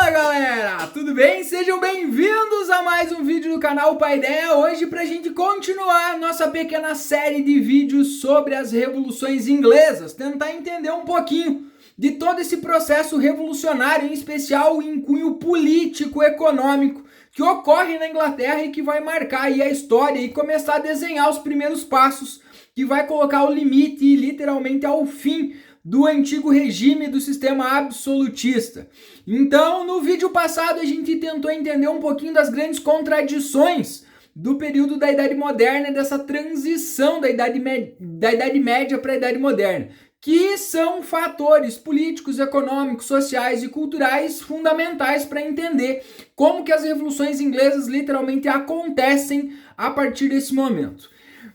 Fala galera, tudo bem? Sejam bem-vindos a mais um vídeo do canal Paideia. Hoje pra gente continuar nossa pequena série de vídeos sobre as revoluções inglesas, tentar entender um pouquinho de todo esse processo revolucionário, em especial em cunho político, econômico, que ocorre na Inglaterra e que vai marcar aí a história e começar a desenhar os primeiros passos, que vai colocar o limite e literalmente ao fim do antigo regime do sistema absolutista. Então, no vídeo passado a gente tentou entender um pouquinho das grandes contradições do período da Idade Moderna, dessa transição da Idade Média para a Idade Moderna, que são fatores políticos, econômicos, sociais e culturais fundamentais para entender como que as revoluções inglesas literalmente acontecem a partir desse momento.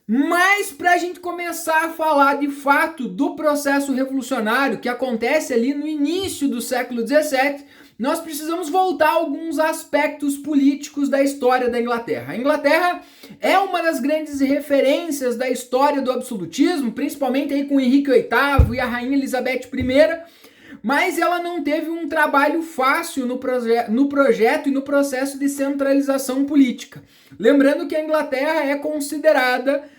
Mas para a gente começar a falar de fato do processo revolucionário que acontece ali no início do século XVII, nós precisamos voltar a alguns aspectos políticos da história da Inglaterra. A Inglaterra é uma das grandes referências da história do absolutismo, principalmente aí com Henrique VIII e a Rainha Elizabeth I, mas ela não teve um trabalho fácil no projeto e no processo de centralização política. Lembrando que a Inglaterra é considerada,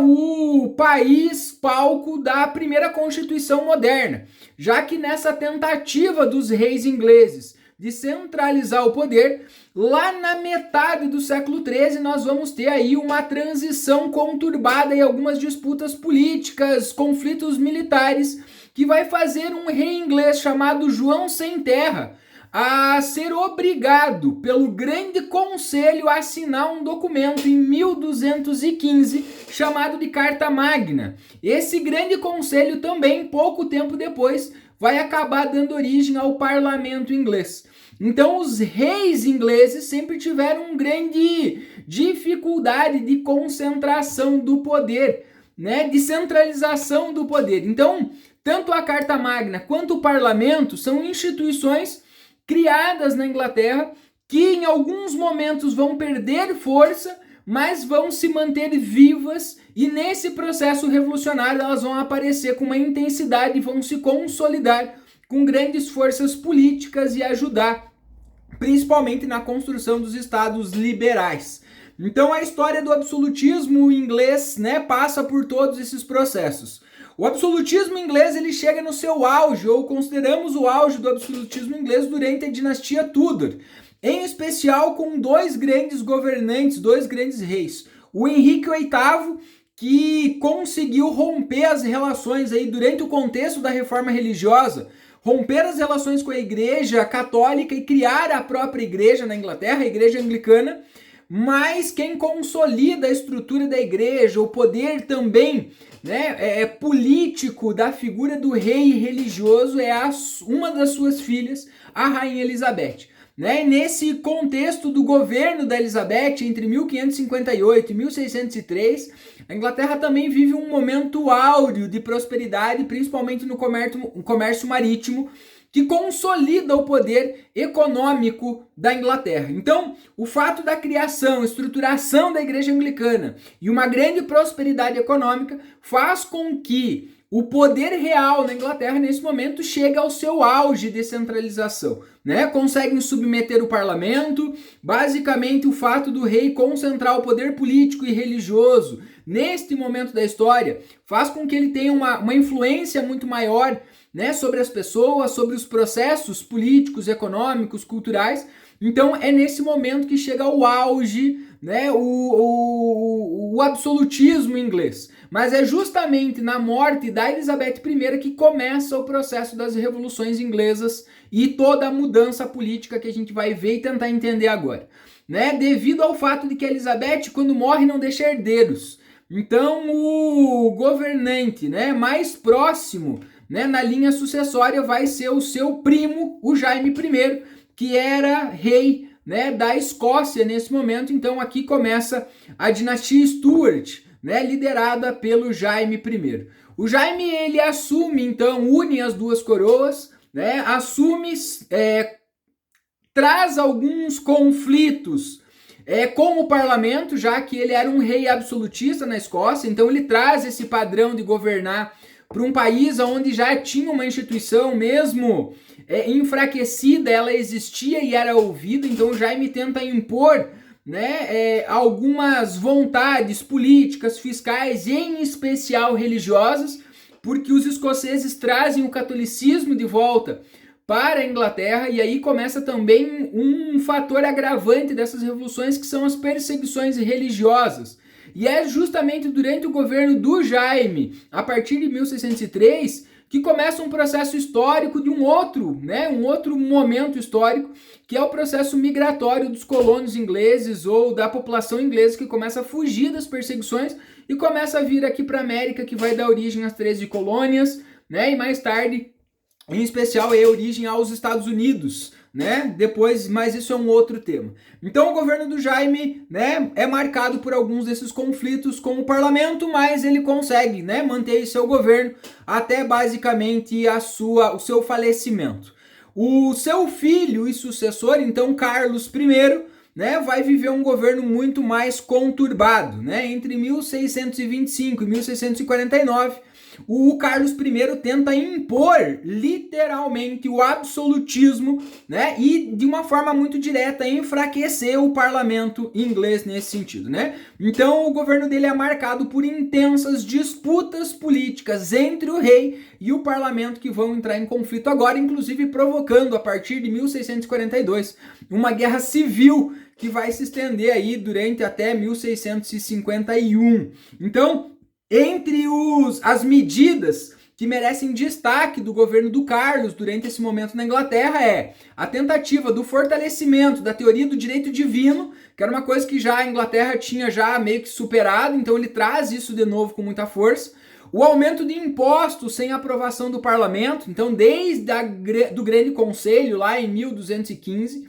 o país palco da primeira Constituição moderna, já que nessa tentativa dos reis ingleses de centralizar o poder, lá na metade do século XIII nós vamos ter aí uma transição conturbada e algumas disputas políticas, conflitos militares, que vai fazer um rei inglês chamado João Sem Terra a ser obrigado pelo Grande Conselho a assinar um documento em 1215 chamado de Carta Magna. Esse Grande Conselho também, pouco tempo depois, vai acabar dando origem ao parlamento inglês. Então os reis ingleses sempre tiveram uma grande dificuldade de concentração do poder, de centralização do poder. Então, tanto a Carta Magna quanto o parlamento são instituições criadas na Inglaterra que em alguns momentos vão perder força, mas vão se manter vivas, e nesse processo revolucionário elas vão aparecer com uma intensidade e vão se consolidar com grandes forças políticas e ajudar principalmente na construção dos estados liberais. Então a história do absolutismo inglês, passa por todos esses processos. O absolutismo inglês ele chega no seu auge, ou consideramos o auge do absolutismo inglês durante a dinastia Tudor, em especial com dois grandes governantes, dois grandes reis. O Henrique VIII, que conseguiu romper as relações aí durante o contexto da reforma religiosa, romper as relações com a igreja católica e criar a própria igreja na Inglaterra, a igreja anglicana. Mas quem consolida a estrutura da igreja, o poder também político da figura do rei religioso é uma das suas filhas, a Rainha Elizabeth. Nesse contexto do governo da Elizabeth, entre 1558 e 1603, a Inglaterra também vive um momento áureo de prosperidade, principalmente no comércio marítimo, que consolida o poder econômico da Inglaterra. Então, o fato da criação, estruturação da igreja anglicana e uma grande prosperidade econômica faz com que o poder real na Inglaterra, nesse momento, chegue ao seu auge de centralização. Conseguem submeter o parlamento, basicamente o fato do rei concentrar o poder político e religioso neste momento da história faz com que ele tenha uma influência muito maior sobre as pessoas, sobre os processos políticos, econômicos, culturais. Então é nesse momento que chega ao auge, o absolutismo inglês. Mas é justamente na morte da Elizabeth I que começa o processo das revoluções inglesas e toda a mudança política que a gente vai ver e tentar entender agora. Devido ao fato de que a Elizabeth, quando morre, não deixa herdeiros. Então o governante mais próximo na linha sucessória vai ser o seu primo, o Jaime I, que era rei da Escócia nesse momento. Então aqui começa a dinastia Stuart, liderada pelo Jaime I. O Jaime ele assume, então, une as duas coroas, traz alguns conflitos com o parlamento, já que ele era um rei absolutista na Escócia, então ele traz esse padrão de governar para um país onde já tinha uma instituição, mesmo enfraquecida, ela existia e era ouvida. Então Jaime tenta impor, né, algumas vontades políticas, fiscais, em especial religiosas, porque os escoceses trazem o catolicismo de volta para a Inglaterra, e aí começa também um fator agravante dessas revoluções, que são as perseguições religiosas. E é justamente durante o governo do Jaime, a partir de 1603, que começa um processo histórico de um outro momento histórico, que é o processo migratório dos colonos ingleses ou da população inglesa, que começa a fugir das perseguições e começa a vir aqui para a América, que vai dar origem às 13 colônias, né? E mais tarde, em especial, é a origem aos Estados Unidos, né? Depois, mas isso é um outro tema. Então o governo do Jaime, né, é marcado por alguns desses conflitos com o parlamento, mas ele consegue, né, manter seu governo até basicamente o seu falecimento. O seu filho e sucessor, então Carlos I, né, vai viver um governo muito mais conturbado, né? Entre 1625 e 1649, o Carlos I tenta impor literalmente o absolutismo, né? E de uma forma muito direta enfraquecer o parlamento inglês nesse sentido, né? Então o governo dele é marcado por intensas disputas políticas entre o rei e o parlamento, que vão entrar em conflito agora, inclusive provocando a partir de 1642 uma guerra civil que vai se estender aí durante até 1651. Então, entre as medidas que merecem destaque do governo do Carlos durante esse momento na Inglaterra é a tentativa do fortalecimento da teoria do direito divino, que era uma coisa que já a Inglaterra tinha já meio que superado, então ele traz isso de novo com muita força. O aumento de impostos sem aprovação do parlamento, então desde do Grande Conselho, lá em 1215,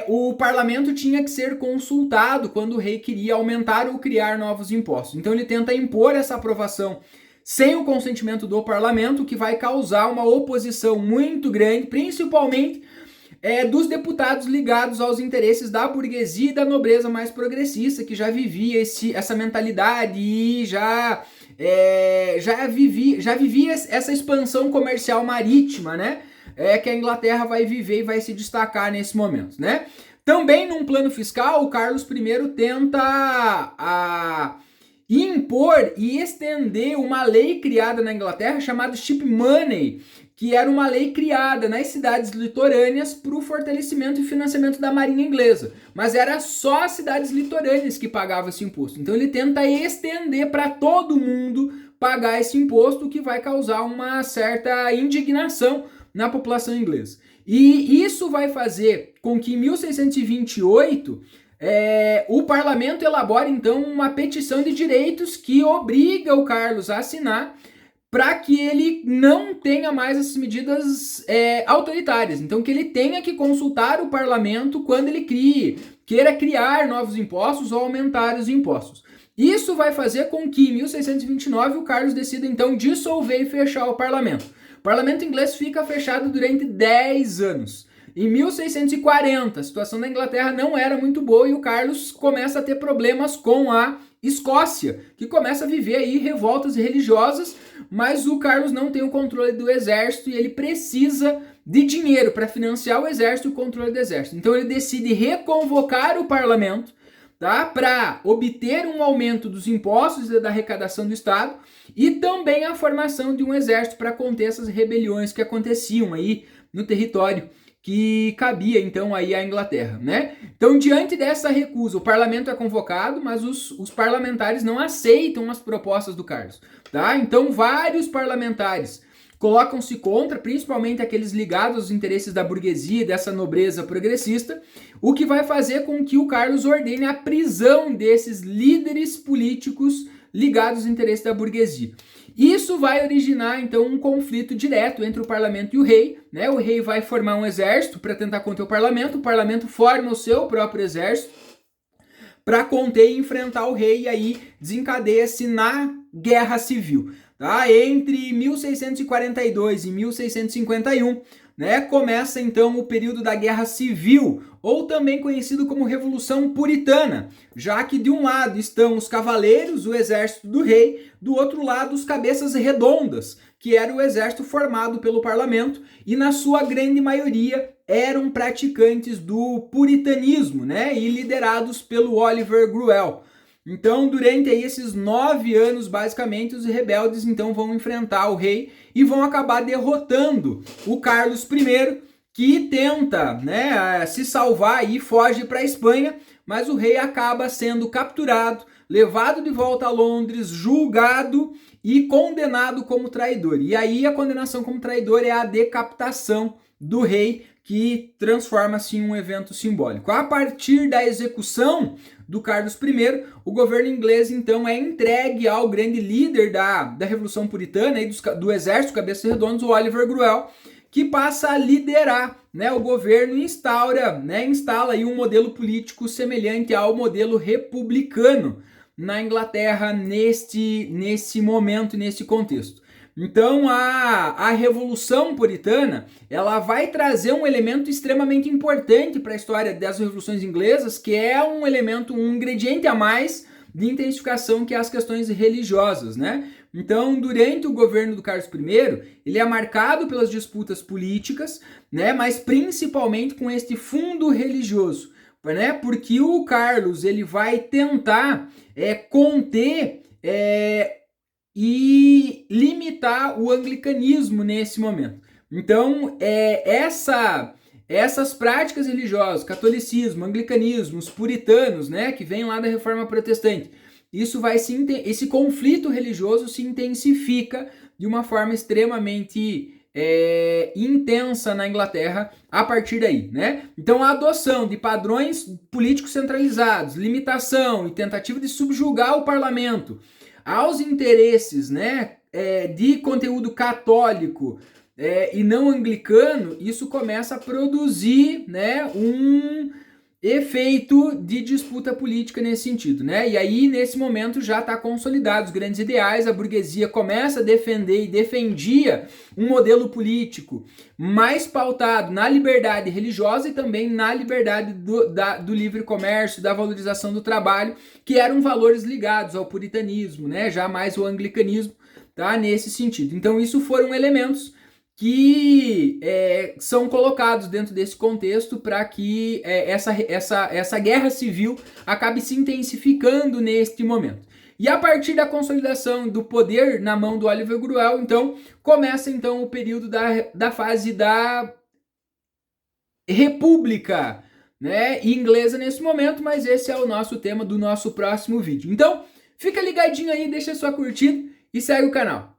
o parlamento tinha que ser consultado quando o rei queria aumentar ou criar novos impostos. Então ele tenta impor essa aprovação sem o consentimento do parlamento, que vai causar uma oposição muito grande, principalmente dos deputados ligados aos interesses da burguesia e da nobreza mais progressista, que já vivia essa mentalidade e já vivia essa expansão comercial marítima, né? Que a Inglaterra vai viver e vai se destacar nesse momento, né? Também num plano fiscal, o Carlos I tenta impor e estender uma lei criada na Inglaterra chamada Ship Money, que era uma lei criada nas cidades litorâneas para o fortalecimento e financiamento da marinha inglesa. Mas era só as cidades litorâneas que pagavam esse imposto. Então ele tenta estender para todo mundo pagar esse imposto, o que vai causar uma certa indignação na população inglesa. E isso vai fazer com que em 1628 o parlamento elabore então uma petição de direitos que obriga o Carlos a assinar para que ele não tenha mais essas medidas autoritárias. Então que ele tenha que consultar o parlamento quando ele queira criar novos impostos ou aumentar os impostos. Isso vai fazer com que em 1629 o Carlos decida então dissolver e fechar o parlamento. O parlamento inglês fica fechado durante 10 anos. Em 1640, a situação da Inglaterra não era muito boa e o Carlos começa a ter problemas com a Escócia, que começa a viver aí revoltas religiosas, mas o Carlos não tem o controle do exército e ele precisa de dinheiro para financiar o exército e o controle do exército. Então ele decide reconvocar o parlamento, tá, para obter um aumento dos impostos e da arrecadação do Estado e também a formação de um exército para conter essas rebeliões que aconteciam aí no território que cabia então aí à Inglaterra, né? Então, diante dessa recusa, o parlamento é convocado, mas os parlamentares não aceitam as propostas do Carlos, tá? Então, vários parlamentares colocam-se contra, principalmente aqueles ligados aos interesses da burguesia e dessa nobreza progressista, o que vai fazer com que o Carlos ordene a prisão desses líderes políticos ligados aos interesses da burguesia. Isso vai originar, então, um conflito direto entre o parlamento e o rei, né? O rei vai formar um exército para tentar conter o parlamento forma o seu próprio exército para conter e enfrentar o rei, e aí desencadeia-se na Guerra Civil. Tá? Entre 1642 e 1651, né, começa então o período da Guerra Civil, ou também conhecido como Revolução Puritana, já que de um lado estão os cavaleiros, o exército do rei, do outro lado os cabeças redondas, que era o exército formado pelo parlamento e na sua grande maioria eram praticantes do puritanismo, né, e liderados pelo Oliver Cromwell. Então, durante aí esses 9 anos, basicamente, os rebeldes então vão enfrentar o rei e vão acabar derrotando o Carlos I, que tenta, né, se salvar e foge para a Espanha, mas o rei acaba sendo capturado, levado de volta a Londres, julgado e condenado como traidor. E aí a condenação como traidor é a decapitação do rei, que transforma-se em um evento simbólico. A partir da execução do Carlos I, o governo inglês então é entregue ao grande líder da Revolução Puritana e do exército Cabeças Redondas, o Oliver Cromwell, que passa a liderar, né, o governo e instala aí um modelo político semelhante ao modelo republicano na Inglaterra nesse momento, nesse contexto. Então a Revolução Puritana, ela vai trazer um elemento extremamente importante para a história das revoluções inglesas, que é um elemento, um ingrediente a mais de intensificação, que é as questões religiosas, né? Então, durante o governo do Carlos I, ele é marcado pelas disputas políticas, né? Mas principalmente com este fundo religioso, né? Porque o Carlos, ele vai tentar conter e limitar o anglicanismo nesse momento. Então, essas práticas religiosas, catolicismo, anglicanismo, os puritanos, né, que vêm lá da Reforma Protestante, esse conflito religioso se intensifica de uma forma extremamente intensa na Inglaterra a partir daí, né? Então a adoção de padrões políticos centralizados, limitação e tentativa de subjugar o parlamento aos interesses, né, de conteúdo católico e não anglicano, isso começa a produzir, né, um efeito de disputa política nesse sentido, né? E aí, nesse momento, já está consolidado os grandes ideais, a burguesia começa a defender e defendia um modelo político mais pautado na liberdade religiosa e também na liberdade do livre comércio, da valorização do trabalho, que eram valores ligados ao puritanismo, né? Jamais o anglicanismo, tá? Nesse sentido. Então, isso foram elementos que são colocados dentro desse contexto para que essa guerra civil acabe se intensificando neste momento. E a partir da consolidação do poder na mão do Oliver Cromwell, então, começa então o período da fase da República, né, inglesa nesse momento, mas esse é o nosso tema do nosso próximo vídeo. Então, fica ligadinho aí, deixa sua curtida e segue o canal.